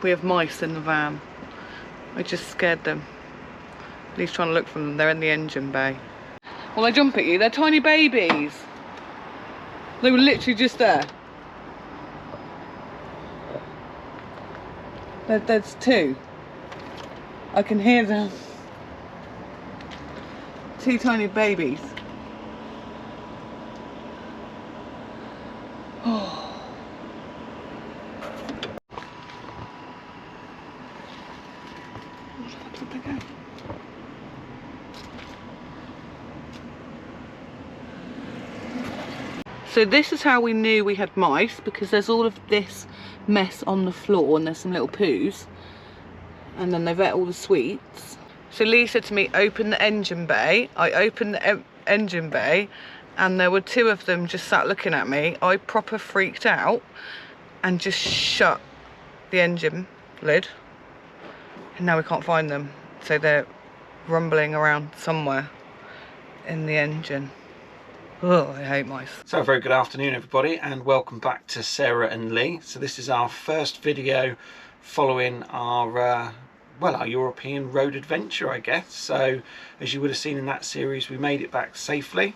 we have mice in the van. I just scared them. Lee's trying to look for them. They're in the engine bay. Well, they jump at you. They're tiny babies. They were literally just there. There's two. I can hear them. Two tiny babies. Oh. So this is how we knew we had mice, because there's all of this mess on the floor and there's some little poos, and then they've ate all the sweets. So Lee said to me, open the engine bay. I opened the engine bay and there were two of them just sat looking at me. I proper freaked out and just shut the engine lid, and now we can't find them. So they're rumbling around somewhere in the engine. Oh, I hate mice. So very good afternoon everybody, and welcome back to Sarah and Lee. So this is our first video following our our European road adventure, I guess. So as you would have seen in that series, we made it back safely,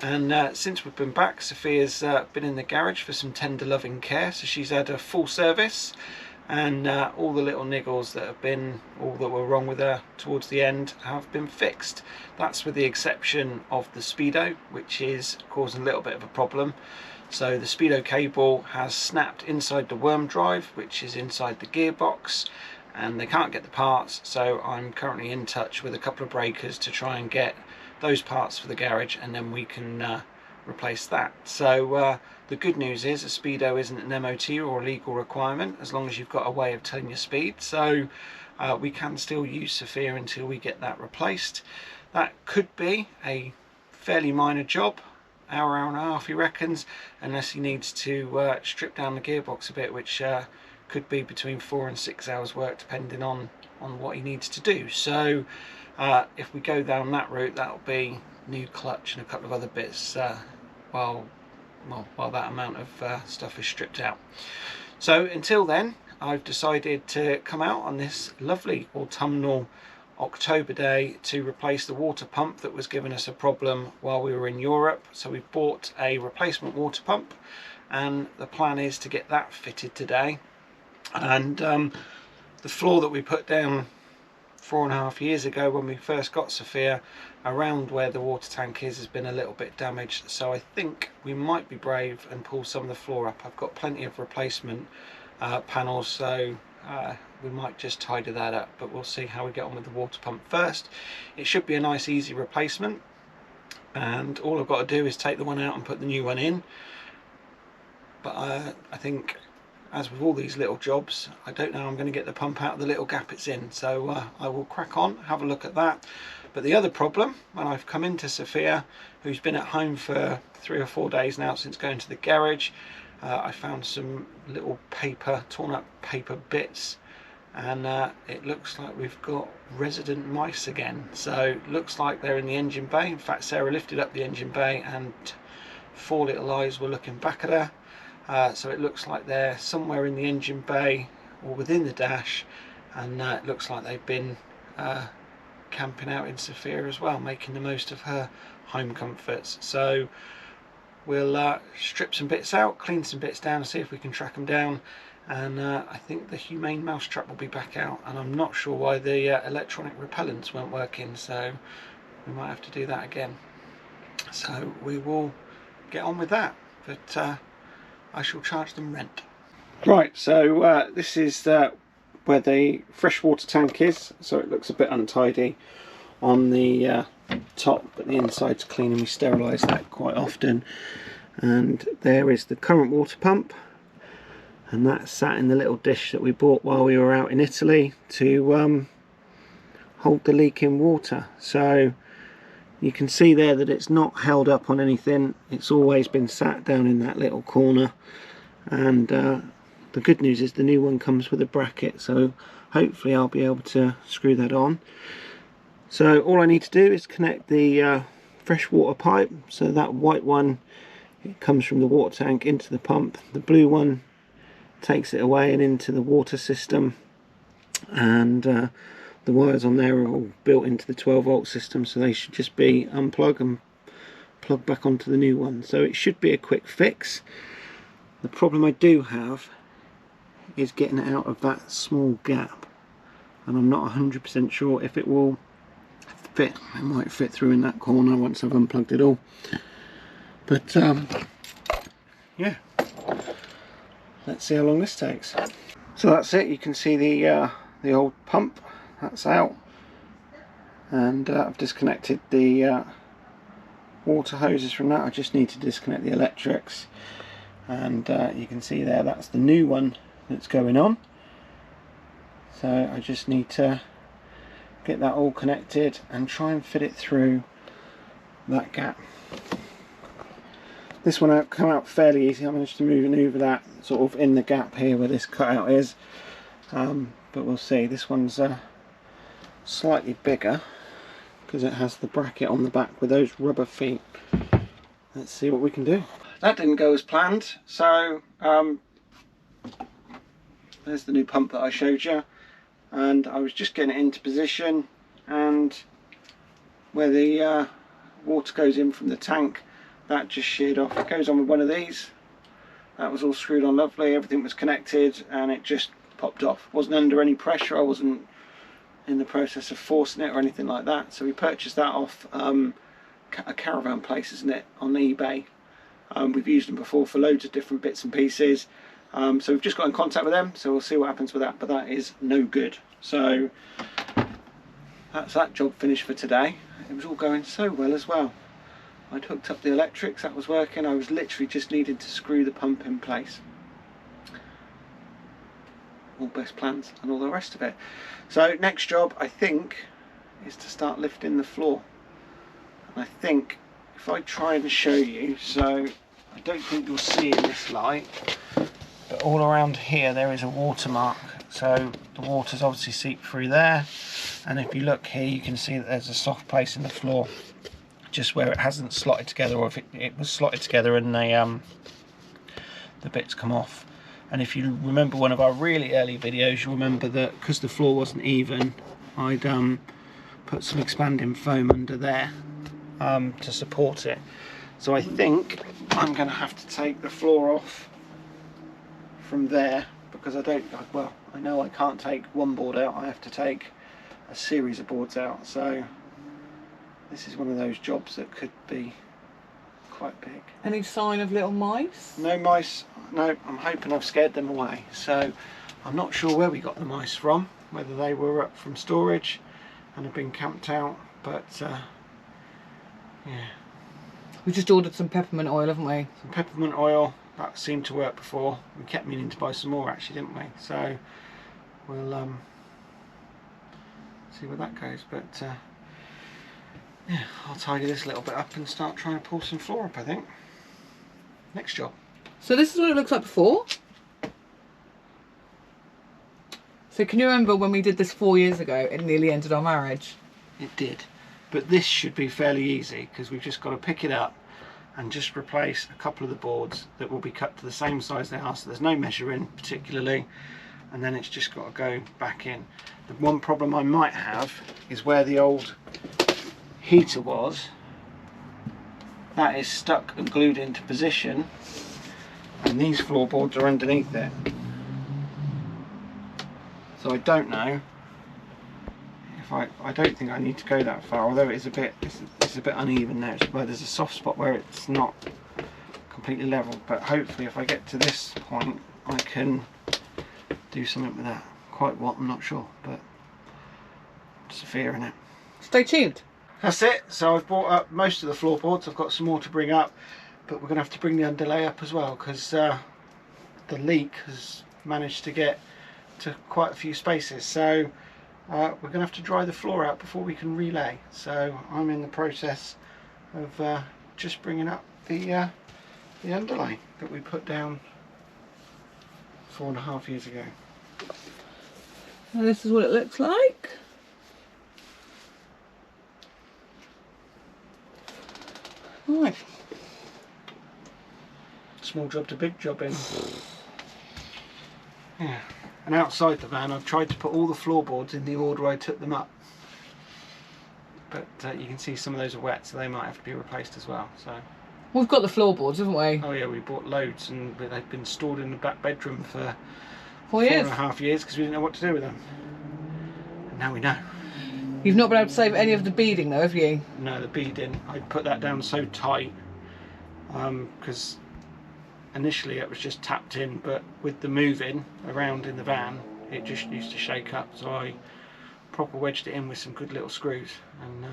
and since we've been back, Sophia's been in the garage for some tender loving care. So she's had a full service, and all the little niggles that were wrong with her towards the end have been fixed. That's with the exception of the speedo, which is causing a little bit of a problem. So the speedo cable has snapped inside the worm drive, which is inside the gearbox, and they can't get the parts. So I'm currently in touch with a couple of breakers to try and get those parts for the garage, and then we can replace that. So the good news is a speedo isn't an MOT or a legal requirement, as long as you've got a way of telling your speed. So we can still use Sophia until we get that replaced. That could be a fairly minor job, hour and a half he reckons, unless he needs to strip down the gearbox a bit, which could be between 4 and 6 hours work, depending on what he needs to do. So if we go down that route, that'll be new clutch and a couple of other bits while that amount of stuff is stripped out. So until then, I've decided to come out on this lovely autumnal October day to replace the water pump that was giving us a problem while we were in Europe. So we bought a replacement water pump, and the plan is to get that fitted today. And the floor that we put down 4.5 years ago when we first got Sophia, around where the water tank is, has been a little bit damaged. So I think we might be brave and pull some of the floor up. I've got plenty of replacement panels, so we might just tidy that up, but we'll see how we get on with the water pump first. It should be a nice easy replacement, and all I've got to do is take the one out and put the new one in. But I think, as with all these little jobs, I don't know I'm going to get the pump out of the little gap it's in. So I will crack on, have a look at that. But the other problem, when I've come into Sophia, who's been at home for 3 or 4 days now since going to the garage, I found some little torn up paper bits, and it looks like we've got resident mice again. So it looks like they're in the engine bay. In fact, Sarah lifted up the engine bay and 4 little eyes were looking back at her. So it looks like they're somewhere in the engine bay or within the dash, and it looks like they've been camping out in Sofia as well, making the most of her home comforts. So we'll strip some bits out, clean some bits down, and see if we can track them down. And I think the humane mouse trap will be back out, and I'm not sure why the electronic repellents weren't working, so we might have to do that again. So we will get on with that, but I shall charge them rent. Right, so this is where the freshwater tank is. So it looks a bit untidy on the top, but the inside's clean, and we sterilise that quite often. And there is the current water pump, and that's sat in the little dish that we bought while we were out in Italy to hold the leaking water. So you can see there that it's not held up on anything, it's always been sat down in that little corner. And the good news is the new one comes with a bracket, so hopefully I'll be able to screw that on. So all I need to do is connect the freshwater pipe. So that white one, it comes from the water tank into the pump. The blue one takes it away and into the water system, and the wires on there are all built into the 12-volt system, so they should just be unplug and plug back onto the new one. So it should be a quick fix. The problem I do have is getting it out of that small gap, and I'm not 100% sure if it will fit. It might fit through in that corner once I've unplugged it all, but yeah, let's see how long this takes. So that's it. You can see the old pump, that's out, and I've disconnected the water hoses from that. I just need to disconnect the electrics, and you can see there, that's the new one that's going on. So I just need to get that all connected and try and fit it through that gap. This one come out fairly easy. I managed to maneuver that sort of in the gap here where this cutout is, but we'll see. This one's slightly bigger because it has the bracket on the back with those rubber feet. Let's see what we can do. That didn't go as planned, so there's the new pump that I showed you, and I was just getting it into position, and where the water goes in from the tank, that just sheared off. It goes on with one of these. That was all screwed on lovely, everything was connected, and it just popped off. Wasn't under any pressure, I wasn't in the process of forcing it or anything like that. So we purchased that off a caravan place, isn't it, on eBay. We've used them before for loads of different bits and pieces, so we've just got in contact with them, so we'll see what happens with that, but that is no good. So that's that job finished for today. It was all going so well as well. I'd hooked up the electrics, that was working. I was literally just needing to screw the pump in place. All best plans and all the rest of it. So next job, I think, is to start lifting the floor. And I think if I try and show you, so I don't think you'll see in this light, but all around here there is a watermark. So the water's obviously seeped through there, and if you look here you can see that there's a soft place in the floor, just where it hasn't slotted together, or if it was slotted together and the bits come off. And if you remember one of our really early videos, you'll remember that because the floor wasn't even, I'd put some expanding foam under there to support it. So I think I'm going to have to take the floor off from there, because I know I can't take one board out, I have to take a series of boards out. So this is one of those jobs that could be quite big. Any sign of little mice? No mice. No, I'm hoping I've scared them away. So I'm not sure where we got the mice from, whether they were up from storage and have been camped out, but yeah. We just ordered some peppermint oil, haven't we? Some peppermint oil, that seemed to work before. We kept meaning to buy some more actually, didn't we? So we'll see where that goes, but yeah, I'll tidy this a little bit up and start trying to pull some floor up, I think. Next job. So this is what it looks like before. So can you remember when we did this 4 years ago, it nearly ended our marriage? It did. But this should be fairly easy, because we've just got to pick it up and just replace a couple of the boards that will be cut to the same size they are, so there's no measuring particularly, and then it's just got to go back in. The one problem I might have is where the old heater was, that is stuck and glued into position, and these floorboards are underneath it. So I don't know if I don't think I need to go that far, although it is it's a bit uneven now. It's where there's a soft spot where it's not completely level, but hopefully if I get to this point I can do something with that. Quite what, I'm not sure, but Sofia in it. Stay tuned. That's it. So I've brought up most of the floorboards. I've got some more to bring up, but we're going to have to bring the underlay up as well, because the leak has managed to get to quite a few spaces. So we're going to have to dry the floor out before we can relay. So I'm in the process of just bringing up the underlay that we put down 4.5 years ago. And this is what it looks like. Right. Small job to big job in. Yeah. And outside the van I've tried to put all the floorboards in the order I took them up. But you can see some of those are wet, so they might have to be replaced as well. So We've got the floorboards, haven't we? oh yeah, we bought loads, and they've been stored in the back bedroom for 4.5 years because we didn't know what to do with them. And now we know. You've not been able to save any of the beading though, have you? No, the beading. I put that down so tight because initially it was just tapped in, but with the moving around in the van, it just used to shake up. So I proper wedged it in with some good little screws and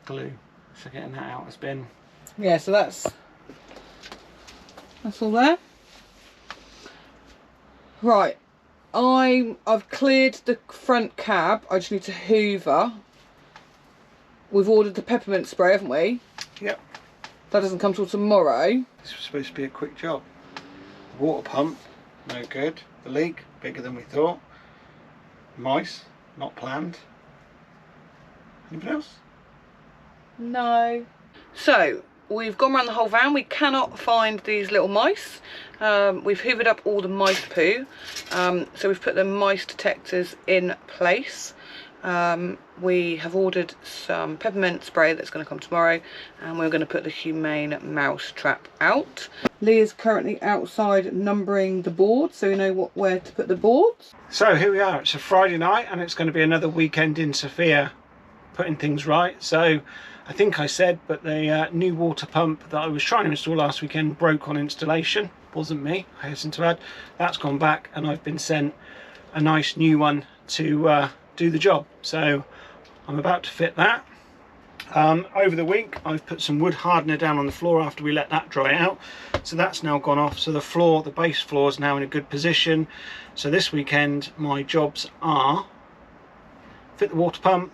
glue. So getting that out has been... Yeah, so that's all there. Right, I've cleared the front cab. I just need to hoover. We've ordered the peppermint spray, haven't we? Yep. That doesn't come till tomorrow. This was supposed to be a quick job. Water pump, no good. The leak, bigger than we thought. Mice, not planned. Anything else? No. So we've gone around the whole van. We cannot find these little mice. We've hoovered up all the mice poo. So we've put the mice detectors in place. We have ordered some peppermint spray that's going to come tomorrow, and we're going to put the humane mouse trap out. Lee is currently outside numbering the boards, so we know where to put the boards. So here we are. It's a Friday night, and it's going to be another weekend in Sofia putting things right. So I think I said, but the new water pump that I was trying to install last weekend broke on installation. Wasn't me, I hasten to add. That's gone back, and I've been sent a nice new one to do the job. So I'm about to fit that. Over the week I've put some wood hardener down on the floor after we let that dry out, so that's now gone off. So the floor, the base floor, is now in a good position. So this weekend my jobs are fit the water pump,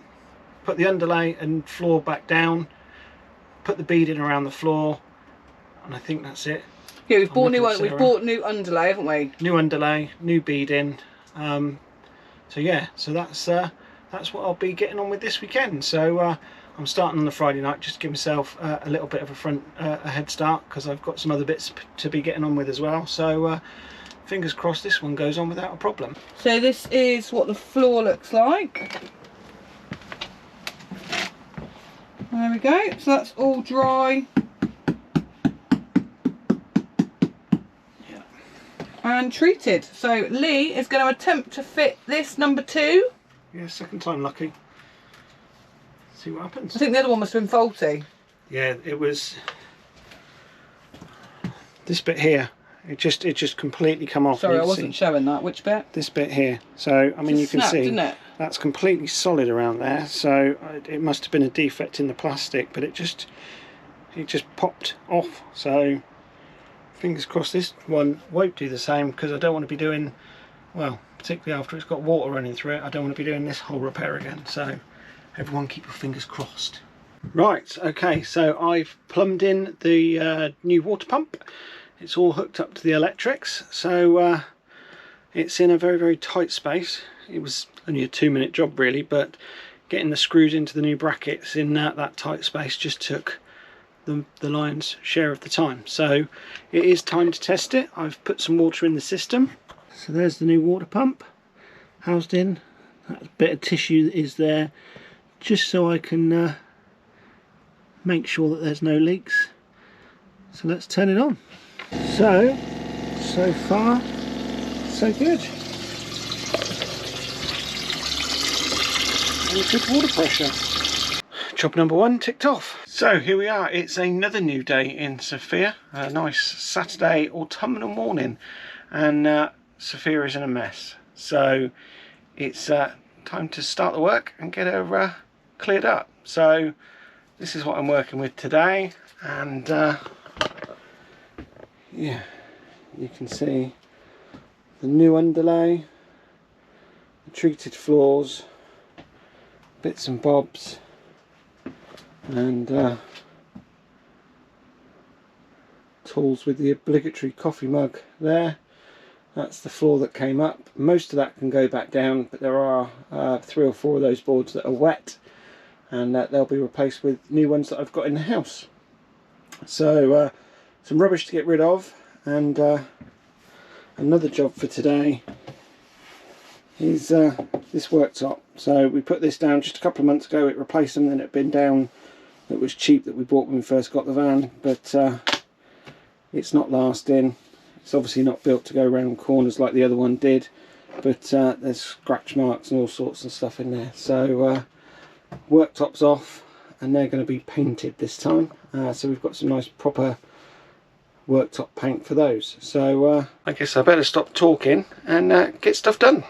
put the underlay and floor back down, put the beading around the floor, and I think that's it. Yeah, we've bought new underlay, haven't we? New underlay, new beading. So yeah, so that's what I'll be getting on with this weekend. So I'm starting on the Friday night just to give myself a little bit of a head start, because I've got some other bits to be getting on with as well. So fingers crossed this one goes on without a problem. So this is what the floor looks like. There we go. So that's all dry. And treated. So Lee is going to attempt to fit this number 2. Yeah, second time lucky. See what happens. I think the other one must have been faulty. Yeah, it was this bit here. It just completely come off. Sorry, I wasn't showing that. Which bit? This bit here. So I mean, you can see didn't it? That's completely solid around there. So it must have been a defect in the plastic, but it just popped off. So fingers crossed this one won't do the same, because I don't want to be doing, well, particularly after it's got water running through it, I don't want to be doing this whole repair again. So everyone keep your fingers crossed. Right, okay, so I've plumbed in the new water pump. It's all hooked up to the electrics, so it's in a very, very tight space. It was only a 2-minute job really, but getting the screws into the new brackets in that tight space just took the lion's share of the time. So it is time to test it. I've put some water in the system. So there's the new water pump housed in. That bit of tissue is there just so I can make sure that there's no leaks. So let's turn it on. So far so good. And good water pressure. Job number 1 ticked off. So here we are, it's another new day in Sofia. A nice Saturday autumnal morning, and Sofia is in a mess. So it's time to start the work and get her cleared up. So this is what I'm working with today, and yeah, you can see the new underlay, the treated floors, bits and bobs, and tools with the obligatory coffee mug there. That's the floor that came up. Most of that can go back down, but there are 3 or 4 of those boards that are wet, and they'll be replaced with new ones that I've got in the house. So some rubbish to get rid of, and another job for today is this worktop. So we put this down just a couple of months ago. It replaced something that had been down that was cheap that we bought when we first got the van, but it's not lasting. It's obviously not built to go around corners like the other one did, but there's scratch marks and all sorts of stuff in there. So worktop's off, and they're going to be painted this time. So we've got some nice proper worktop paint for those. So I guess I better stop talking and get stuff done.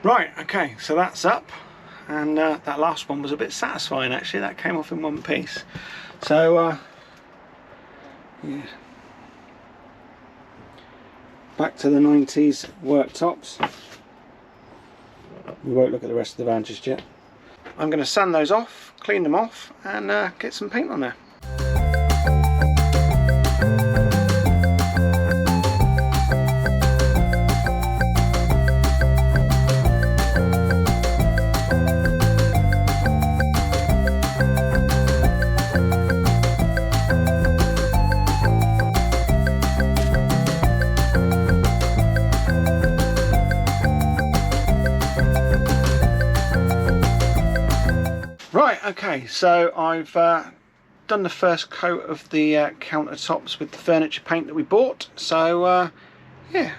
Right, okay, so that's up, and that last one was a bit satisfying actually. That came off in one piece. So yeah, back to the 90s worktops. We won't look at the rest of the van just yet. I'm going to sand those off, clean them off, and get some paint on there. Right, okay, so I've done the first coat of the countertops with the furniture paint that we bought. So yeah,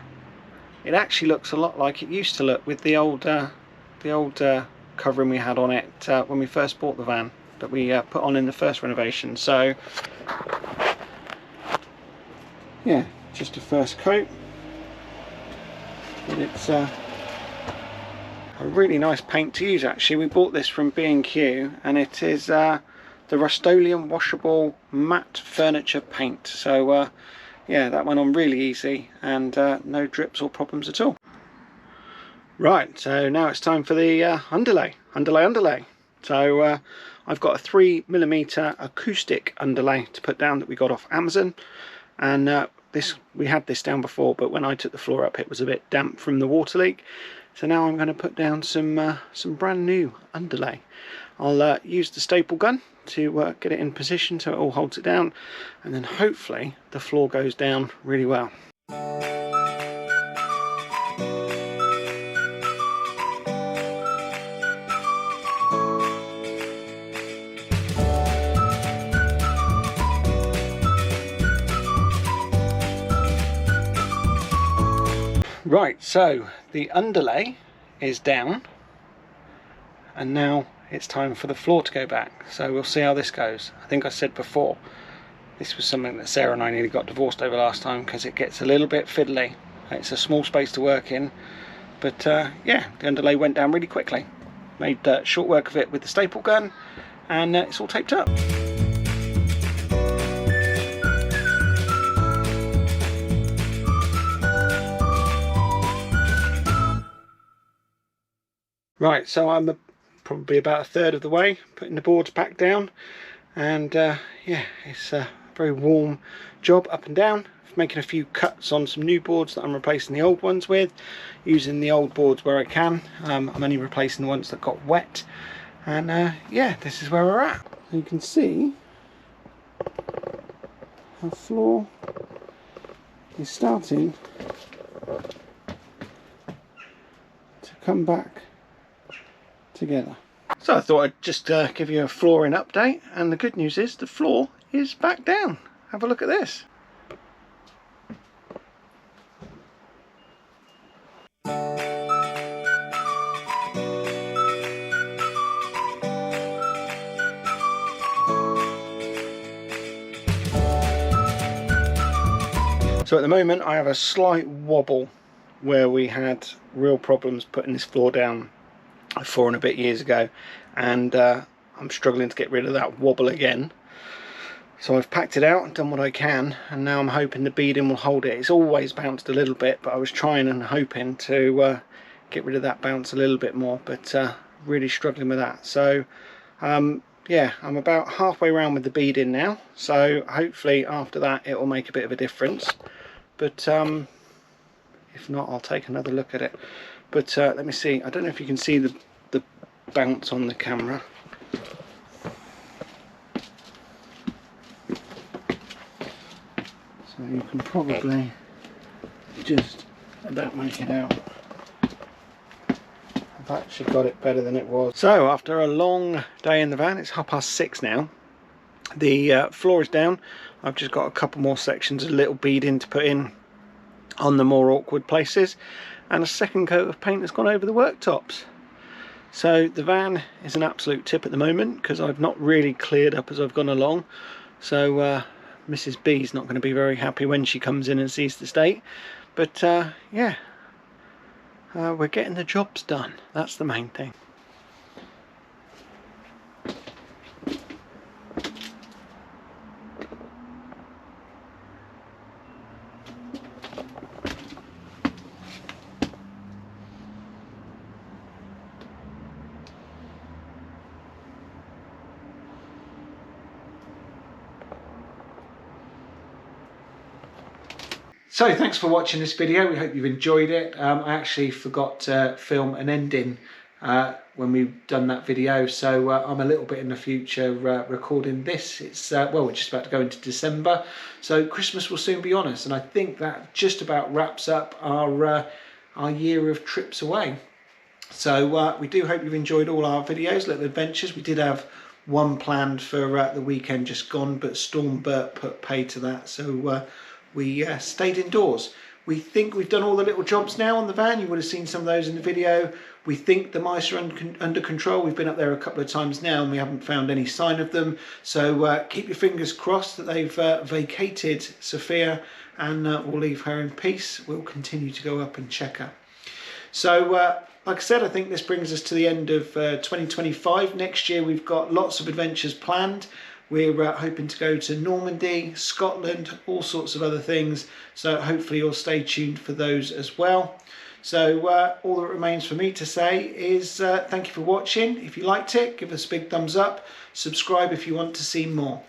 it actually looks a lot like it used to look with the old covering we had on it when we first bought the van, that we put on in the first renovation. So yeah, just a first coat, but it's a really nice paint to use actually. We bought this from B&Q, and it is the Rust-Oleum washable matte furniture paint. So yeah, that went on really easy, and no drips or problems at all. Right, so now it's time for the underlay. So I've got a 3mm acoustic underlay to put down that we got off Amazon, and we had this down before, but when I took the floor up it was a bit damp from the water leak. So now I'm going to put down some brand new underlay. I'll use the staple gun to get it in position so it all holds it down, and then hopefully the floor goes down really well. Right, so the underlay is down, and now it's time for the floor to go back. So we'll see how this goes. I think I said before, this was something that Sarah and I nearly got divorced over last time, because it gets a little bit fiddly. It's a small space to work in, but yeah, the underlay went down really quickly. Made short work of it with the staple gun, and it's all taped up. Right, so I'm probably about a third of the way putting the boards back down, and yeah, it's a very warm job up and down. Making a few cuts on some new boards that I'm replacing the old ones with, using the old boards where I can. I'm only replacing the ones that got wet, and yeah, this is where we're at. You can see the floor is starting to come back together. So I thought I'd just give you a flooring update, and the good news is the floor is back down. Have a look at this. So at the moment I have a slight wobble where we had real problems putting this floor down 4 and a bit years ago, and I'm struggling to get rid of that wobble again. So I've packed it out and done what I can, and now I'm hoping the beading will hold it. It's always bounced a little bit, but I was trying and hoping to get rid of that bounce a little bit more, but really struggling with that. So yeah, I'm about halfway around with the beading now, so hopefully after that it will make a bit of a difference. But if not, I'll take another look at it. But let me see, I don't know if you can see the bounce on the camera. So you can probably just about make it out. I've actually got it better than it was. So after a long day in the van, it's 6:30 now. The floor is down. I've just got a couple more sections, a little beading to put in on the more awkward places, and a second coat of paint has gone over the worktops. So the van is an absolute tip at the moment because I've not really cleared up as I've gone along. So Mrs. B's not going to be very happy when she comes in and sees the state. But yeah, we're getting the jobs done. That's the main thing. So thanks for watching this video. We hope you've enjoyed it. I actually forgot to film an ending when we've done that video, so I'm a little bit in the future recording this. It's well, we're just about to go into December, so Christmas will soon be on us, and I think that just about wraps up our year of trips away. So we do hope you've enjoyed all our videos, little adventures. We did have one planned for the weekend just gone, but Storm Bert put pay to that, so we stayed indoors. We think we've done all the little jobs now on the van. You would have seen some of those in the video. We think the mice are under control. We've been up there a couple of times now and we haven't found any sign of them. So keep your fingers crossed that they've vacated Sofia, and we'll leave her in peace. We'll continue to go up and check her. So like I said, I think this brings us to the end of 2025. Next year we've got lots of adventures planned. We're hoping to go to Normandy, Scotland, all sorts of other things. So hopefully you'll stay tuned for those as well. So all that remains for me to say is thank you for watching. If you liked it, give us a big thumbs up. Subscribe if you want to see more.